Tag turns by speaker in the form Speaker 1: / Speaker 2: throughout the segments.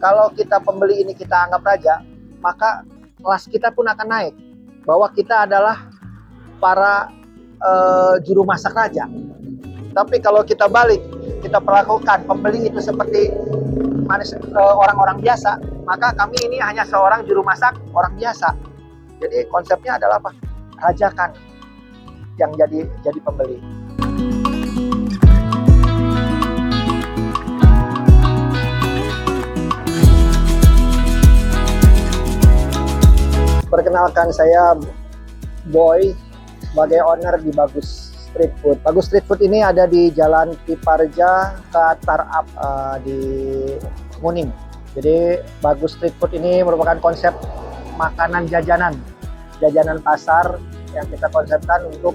Speaker 1: kalau kita pembeli ini kita anggap raja, maka kelas kita pun akan naik. Bahwa kita adalah para juru masak raja. Tapi kalau kita balik, kita perlakukan pembeli itu seperti orang-orang biasa, maka kami ini hanya seorang juru masak orang biasa. Jadi konsepnya adalah apa? Rajakan yang jadi pembeli. Perkenalkan, saya Boy sebagai owner di Bagus Street Food. Bagus Street Food ini ada di Jalan Piparja ke Tarap di Muning. Jadi Bagus Street Food ini merupakan konsep makanan jajanan pasar yang kita konsepkan untuk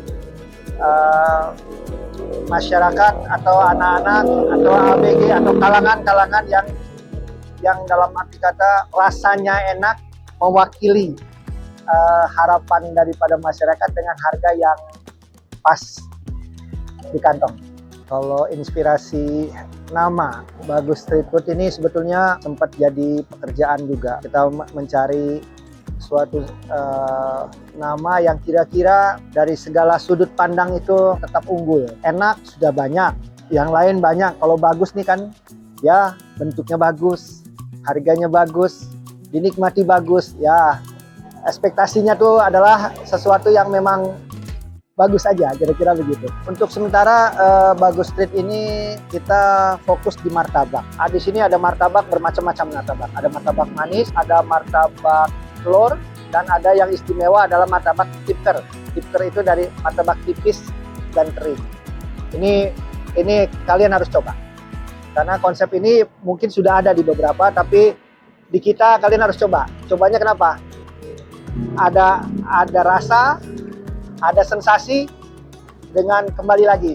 Speaker 1: masyarakat atau anak-anak atau ABG atau kalangan-kalangan yang dalam arti kata rasanya enak, mewakili harapan daripada masyarakat dengan harga yang pas di kantong. Kalau inspirasi nama Bagus Street Food ini sebetulnya sempat jadi pekerjaan juga. Kita mencari suatu nama yang kira-kira dari segala sudut pandang itu tetap unggul. Enak sudah banyak, yang lain banyak. Kalau bagus nih kan ya bentuknya bagus, harganya bagus, dinikmati bagus ya. Ekspektasinya tuh adalah sesuatu yang memang bagus aja, kira-kira begitu. Untuk sementara Bagus Street ini kita fokus di martabak. Di sini ada martabak bermacam-macam martabak. Ada martabak manis, ada martabak telur, dan ada yang istimewa adalah martabak tipker. Tipker itu dari martabak tipis dan kering. Ini kalian harus coba. Karena konsep ini mungkin sudah ada di beberapa, tapi di kita kalian harus coba. Cobanya kenapa? Ada rasa, ada sensasi, dengan kembali lagi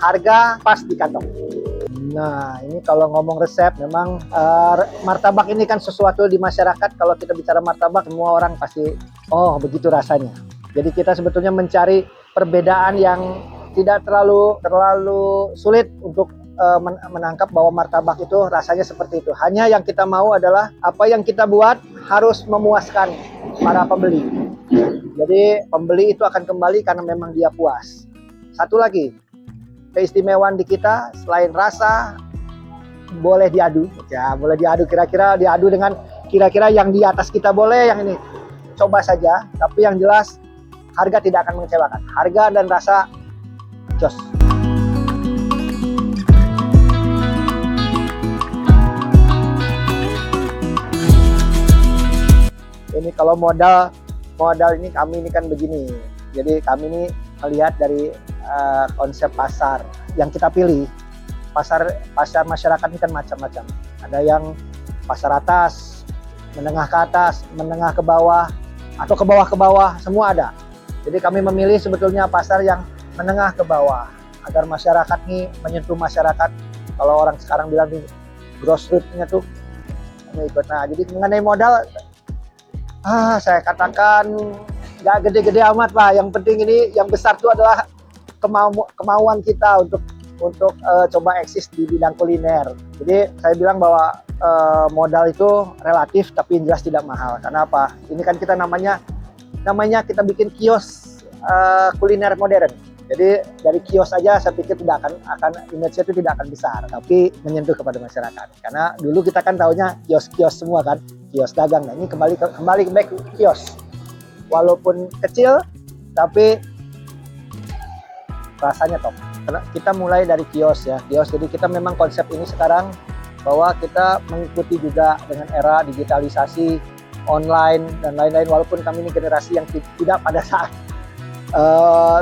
Speaker 1: harga pas di kantong. Nah, ini kalau ngomong resep, memang martabak ini kan sesuatu di masyarakat. Kalau kita bicara martabak, semua orang pasti oh begitu rasanya. Jadi kita sebetulnya mencari perbedaan yang tidak terlalu sulit untuk menangkap bahwa martabak itu rasanya seperti itu. Hanya yang kita mau adalah apa yang kita buat harus memuaskan para pembeli. Jadi pembeli itu akan kembali karena memang dia puas. Satu lagi, keistimewaan di kita selain rasa, boleh diadu. Ya, boleh diadu, kira-kira diadu dengan kira-kira yang di atas kita boleh, yang ini coba saja. Tapi yang jelas harga tidak akan mengecewakan. Harga dan rasa jos. Ini kalau modal ini kami ini kan begini. Jadi kami ini melihat dari konsep pasar yang kita pilih. Pasar masyarakat ini kan macam-macam. Ada yang pasar atas, menengah ke atas, menengah ke bawah, atau ke bawah, semua ada. Jadi kami memilih sebetulnya pasar yang menengah ke bawah agar masyarakat ini menyentuh masyarakat. Kalau orang sekarang bilang nih grassroots-nya tuh kami ikut. Nah, jadi mengenai modal, saya katakan nggak gede-gede amat Pak. Yang penting ini yang besar itu adalah kemauan kita untuk coba eksis di bidang kuliner. Jadi saya bilang bahwa modal itu relatif tapi jelas tidak mahal. Karena apa? Ini kan kita namanya kita bikin kios kuliner modern. Jadi dari kios aja saya pikir tidak akan image-nya itu tidak akan besar, tapi menyentuh kepada masyarakat. Karena dulu kita kan taunya kios-kios semua kan, kios dagang. Nah, ini kembali ke kios. Walaupun kecil, tapi rasanya top. Karena kita mulai dari kios ya, kios. Jadi kita memang konsep ini sekarang bahwa kita mengikuti juga dengan era digitalisasi, online dan lain-lain. Walaupun kami ini generasi yang tidak pada saat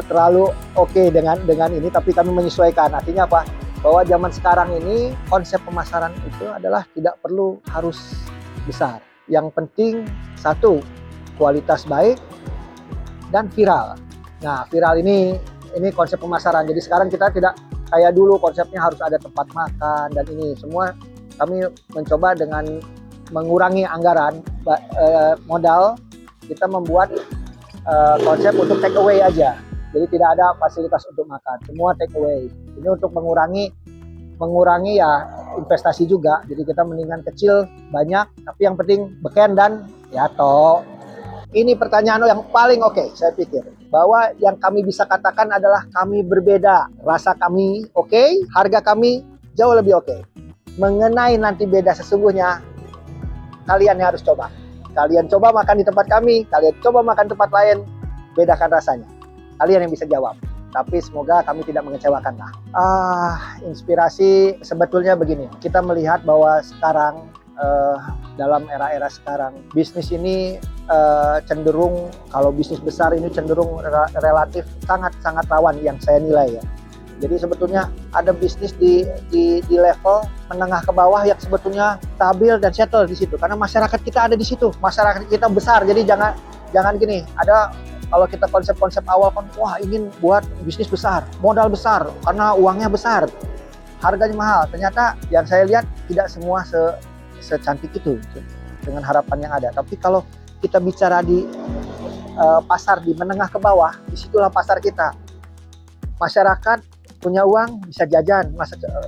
Speaker 1: terlalu oke dengan ini, tapi kami menyesuaikan. Artinya apa? Bahwa zaman sekarang ini konsep pemasaran itu adalah tidak perlu harus besar. Yang penting satu, kualitas baik dan viral. Nah, viral ini konsep pemasaran. Jadi sekarang kita tidak kayak dulu konsepnya harus ada tempat makan dan ini semua. Kami mencoba dengan mengurangi anggaran modal, kita membuat konsep untuk take away aja. Jadi tidak ada fasilitas untuk makan, semua take away. Ini untuk mengurangi ya investasi juga. Jadi kita mendingan kecil banyak, tapi yang penting beken dan ya toh. Ini pertanyaan yang paling oke, saya pikir. Bahwa yang kami bisa katakan adalah kami berbeda. Rasa kami oke, harga kami jauh lebih oke. Mengenai nanti beda sesungguhnya, kalian yang harus coba. Kalian coba makan di tempat kami, kalian coba makan tempat lain, bedakan rasanya. Kalian yang bisa jawab. Tapi semoga kami tidak mengecewakan lah. Inspirasi sebetulnya begini. Kita melihat bahwa sekarang dalam era-era sekarang bisnis ini cenderung, kalau bisnis besar ini cenderung relatif sangat rawan yang saya nilai ya. Jadi sebetulnya ada bisnis di level menengah ke bawah yang sebetulnya stabil dan settle di situ karena masyarakat kita ada di situ. Masyarakat kita besar, jadi jangan gini. Ada kalau kita konsep-konsep awal kan, wah ingin buat bisnis besar, modal besar karena uangnya besar, harganya mahal. Ternyata yang saya lihat tidak semua secantik itu dengan harapan yang ada. Tapi kalau kita bicara di pasar di menengah ke bawah, disitulah pasar kita. Masyarakat punya uang bisa jajan,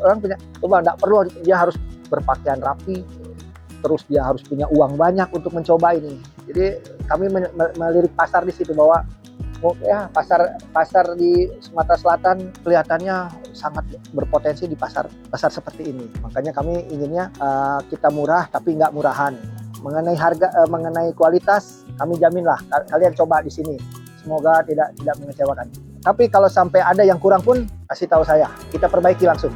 Speaker 1: orang punya, coba nggak perlu dia harus berpakaian rapi, terus dia harus punya uang banyak untuk mencoba ini. Jadi kami melirik pasar di situ bahwa ya pasar di Sumatera Selatan kelihatannya sangat berpotensi di pasar seperti ini. Makanya kami inginnya kita murah tapi nggak murahan. Mengenai harga, mengenai kualitas, kami jaminlah kalian coba di sini. Semoga tidak mengecewakan. Tapi kalau sampai ada yang kurang pun kasih tahu saya, kita perbaiki langsung.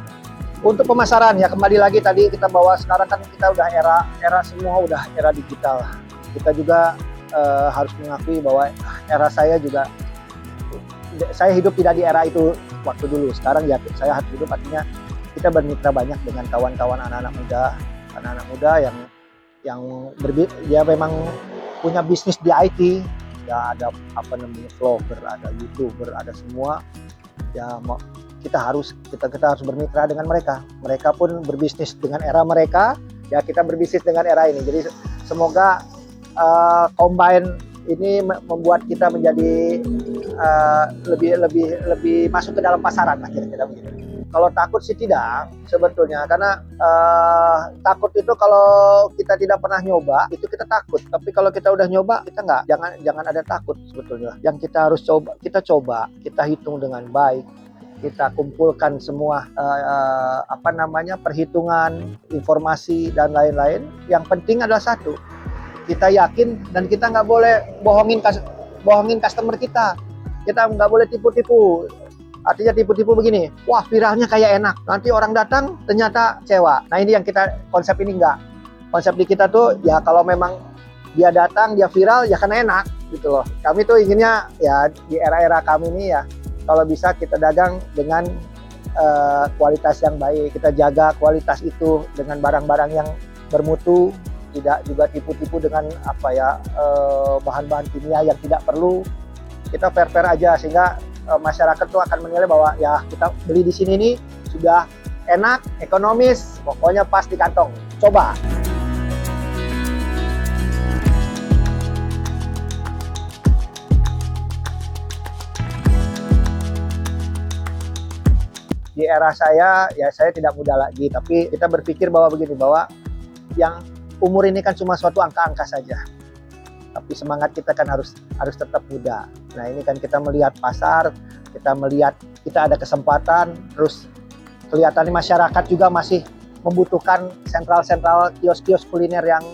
Speaker 1: Untuk pemasaran ya kembali lagi tadi kita bawa, sekarang kan kita udah era semua udah era digital. Kita juga harus mengakui bahwa era saya juga, saya hidup tidak di era itu waktu dulu. Sekarang ya saya hidup artinya kita bermitra banyak dengan kawan-kawan anak-anak muda yang dia memang punya bisnis di IT. Ya ada vlogger, ada YouTuber, ada semua. Ya kita harus bermitra dengan mereka. Mereka pun berbisnis dengan era mereka, ya kita berbisnis dengan era ini. Jadi semoga combine ini membuat kita menjadi lebih masuk ke dalam pasaran lah kira-kira begitu. Kalau takut sih tidak sebetulnya, karena takut itu kalau kita tidak pernah nyoba itu kita takut. Tapi kalau kita udah nyoba kita nggak, jangan ada takut sebetulnya. Yang kita harus coba, kita hitung dengan baik, kita kumpulkan semua perhitungan, informasi dan lain-lain. Yang penting adalah satu, kita yakin dan kita nggak boleh bohongin customer kita. Kita nggak boleh tipu-tipu. Artinya tipu-tipu begini, wah viralnya kayak enak, nanti orang datang ternyata kecewa. Nah ini yang kita, konsep ini enggak. Konsep di kita tuh ya kalau memang dia datang, dia viral, ya karena enak gitu loh. Kami tuh inginnya ya di era-era kami ini ya, kalau bisa kita dagang dengan kualitas yang baik. Kita jaga kualitas itu dengan barang-barang yang bermutu, tidak juga tipu-tipu dengan bahan-bahan kimia yang tidak perlu. Kita fair-fair aja sehingga masyarakat tuh akan menilai bahwa ya kita beli di sini nih sudah enak, ekonomis, pokoknya pas di kantong. Coba. Di era saya, ya saya tidak muda lagi, tapi kita berpikir bahwa begini, bahwa yang umur ini kan cuma suatu angka-angka saja. Tapi semangat kita kan harus tetap muda. Nah ini kan kita melihat pasar, kita melihat kita ada kesempatan, terus kelihatannya masyarakat juga masih membutuhkan sentral-sentral kios-kios kuliner yang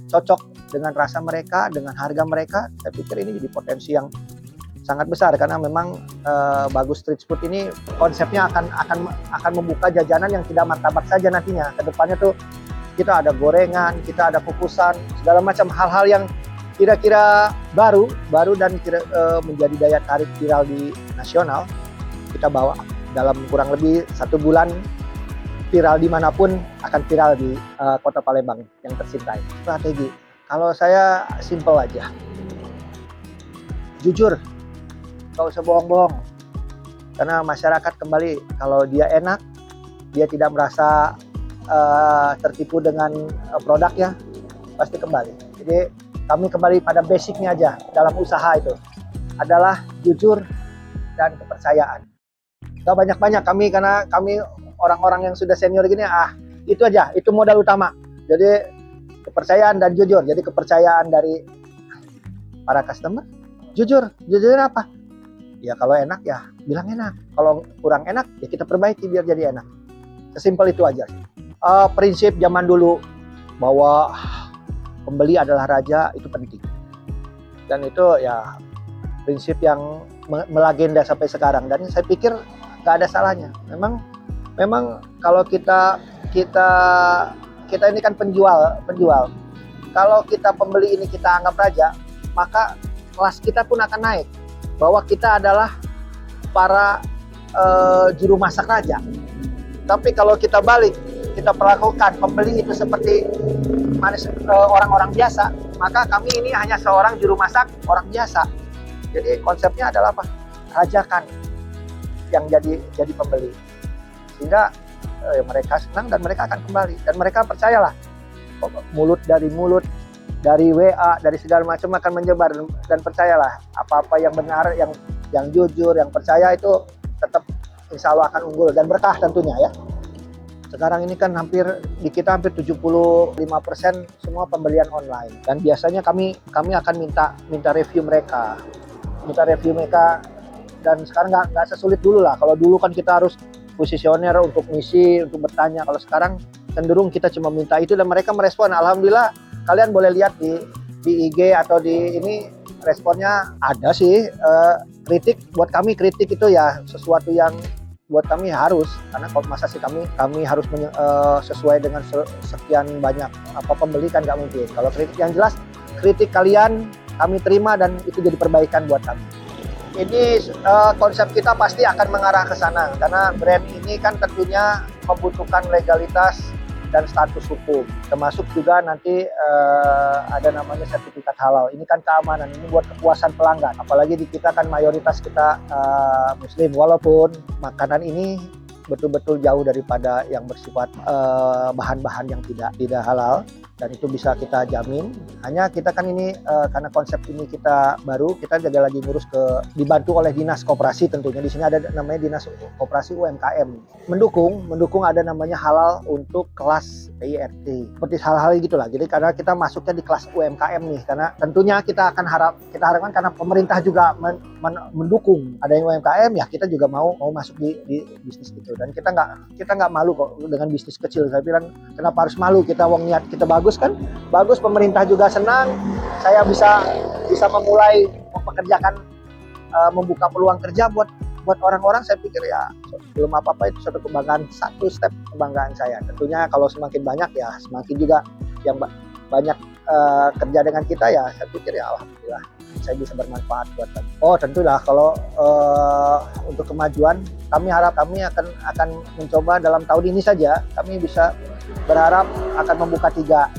Speaker 1: cocok dengan rasa mereka, dengan harga mereka. Saya pikir ini jadi potensi yang sangat besar karena memang Bagus Street Food ini konsepnya akan membuka jajanan yang tidak martabak saja nantinya. Kedepannya tuh kita ada gorengan, kita ada kukusan, segala macam hal-hal yang kira-kira baru dan menjadi daya tarik viral di nasional. Kita bawa dalam kurang lebih 1 bulan, viral dimanapun akan viral di kota Palembang yang tercintai. Strategi, kalau saya simple aja, jujur, gak usah bohong-bohong. Karena masyarakat kembali, kalau dia enak, dia tidak merasa tertipu dengan produknya, pasti kembali. Jadi kami kembali pada basicnya aja dalam usaha itu adalah jujur dan kepercayaan. Gak banyak-banyak kami, karena kami orang-orang yang sudah senior gini, itu aja, itu modal utama. Jadi kepercayaan dan jujur. Jadi kepercayaan dari para customer, jujur apa? Ya kalau enak ya bilang enak, kalau kurang enak ya kita perbaiki biar jadi enak. Sesimpel itu aja. Prinsip zaman dulu bahwa pembeli adalah raja itu penting, dan itu ya prinsip yang melegenda sampai sekarang, dan saya pikir nggak ada salahnya. Memang kalau kita ini kan penjual. Kalau kita pembeli ini kita anggap raja, maka kelas kita pun akan naik. Bahwa kita adalah para juru masak raja. Tapi kalau kita balik, kita perlakukan pembeli itu seperti orang-orang biasa, maka kami ini hanya seorang juru masak orang biasa. Jadi konsepnya adalah apa? Rajakan yang jadi pembeli. Sehingga mereka senang dan mereka akan kembali, dan mereka percayalah, mulut, dari WA, dari segala macam akan menyebar, dan percayalah apa-apa yang benar, yang jujur, yang percaya itu tetap insya Allah akan unggul dan berkah tentunya ya. Sekarang ini kan di kita hampir 75% semua pembelian online, dan biasanya kami akan minta review mereka, dan sekarang nggak sesulit dulu lah. Kalau dulu kan kita harus posisioner untuk misi, untuk bertanya. Kalau sekarang cenderung kita cuma minta itu dan mereka merespon. Alhamdulillah, kalian boleh lihat di IG atau di ini responnya ada sih. Kritik buat kami, kritik itu ya sesuatu yang buat kami harus, karena kalau masa sih kami harus sesuai dengan sekian banyak pembeli kan nggak mungkin. Kalau kritik yang jelas, kritik kalian kami terima dan itu jadi perbaikan buat kami. Ini konsep kita pasti akan mengarah ke sana, karena brand ini kan tentunya membutuhkan legalitas dan status hukum, termasuk juga nanti ada namanya sertifikat halal. Ini kan keamanan, ini buat kepuasan pelanggan. Apalagi di kita kan mayoritas kita Muslim, walaupun makanan ini betul-betul jauh daripada yang bersifat bahan-bahan yang tidak halal, dan itu bisa kita jamin. Hanya kita kan ini karena konsep ini kita baru, kita juga lagi ngurus dibantu oleh dinas koperasi tentunya. Di sini ada namanya dinas koperasi UMKM mendukung ada namanya halal untuk kelas PIRT, seperti hal-hal gitulah. Jadi karena kita masuknya di kelas UMKM nih, karena tentunya kita harapkan karena pemerintah juga mendukung ada yang UMKM, ya kita juga mau masuk di bisnis itu. Dan kita nggak malu kok dengan bisnis kecil. Saya bilang kenapa harus malu, kita niat kita bagus kan, bagus, pemerintah juga senang, saya bisa memulai mempekerjakan, membuka peluang kerja buat orang-orang. Saya pikir ya belum apa-apa, itu satu kebanggaan, satu step kebanggaan saya. Tentunya kalau semakin banyak ya semakin juga yang banyak kerja dengan kita, ya saya pikir ya alhamdulillah saya bisa bermanfaat buat kami. Oh tentulah kalau untuk kemajuan kami akan mencoba dalam tahun ini saja, kami bisa berharap akan membuka tiga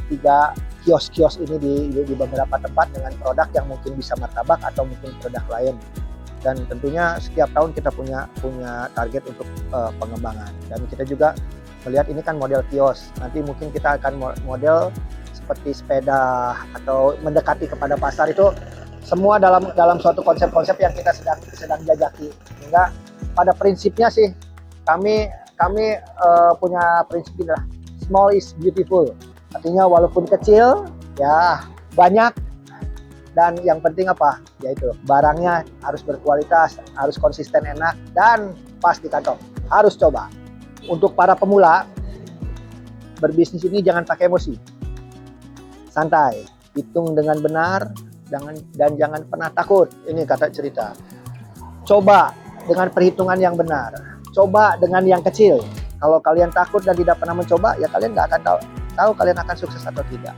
Speaker 1: kios-kios ini di beberapa tempat dengan produk yang mungkin bisa martabak atau mungkin produk lain. Dan tentunya setiap tahun kita punya target untuk pengembangan, dan kita juga melihat ini kan model kios, nanti mungkin kita akan model seperti sepeda atau mendekati kepada pasar. Itu semua dalam suatu konsep-konsep yang kita sedang jajaki. Sehingga pada prinsipnya sih kami punya prinsip ini lah, small is beautiful. Artinya walaupun kecil ya banyak, dan yang penting apa? Yaitu barangnya harus berkualitas, harus konsisten, enak, dan pas di kantong. Harus coba. Untuk para pemula berbisnis ini jangan pakai emosi. Santai, hitung dengan benar, dan jangan pernah takut. Ini kata cerita. Coba dengan perhitungan yang benar. Coba dengan yang kecil. Kalau kalian takut dan tidak pernah mencoba, ya kalian nggak akan tahu kalian akan sukses atau tidak.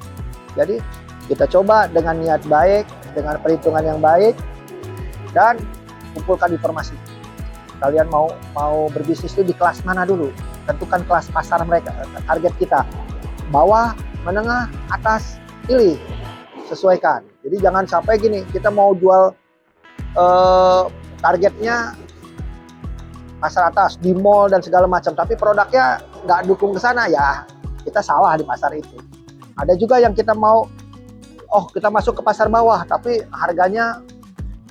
Speaker 1: Jadi kita coba dengan niat baik, dengan perhitungan yang baik, dan kumpulkan informasi. Kalian mau berbisnis itu di kelas mana dulu? Tentukan kelas pasar mereka, target kita. Bawah, menengah, atas, pilih, sesuaikan. Jadi jangan sampai gini, kita mau jual targetnya pasar atas, di mall dan segala macam, tapi produknya nggak dukung ke sana, ya kita salah di pasar itu. Ada juga yang kita mau, kita masuk ke pasar bawah, tapi harganya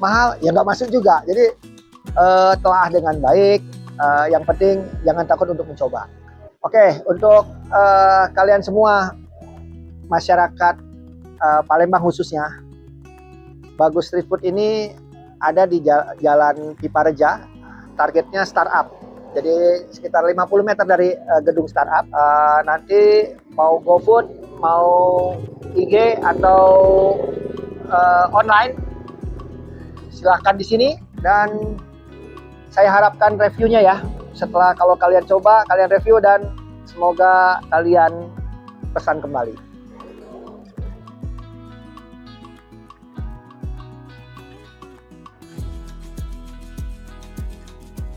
Speaker 1: mahal, ya nggak masuk juga. Jadi telah dengan baik, Yang penting jangan takut untuk mencoba. Oke, untuk kalian semua masyarakat Palembang khususnya, Bagus Street Food ini ada di Jalan Pipareja, targetnya startup. Jadi sekitar 50 meter dari gedung startup. Nanti mau GoFood, mau IG atau online, silahkan di sini. Dan saya harapkan reviewnya ya. Setelah kalau kalian coba, kalian review dan semoga kalian pesan kembali.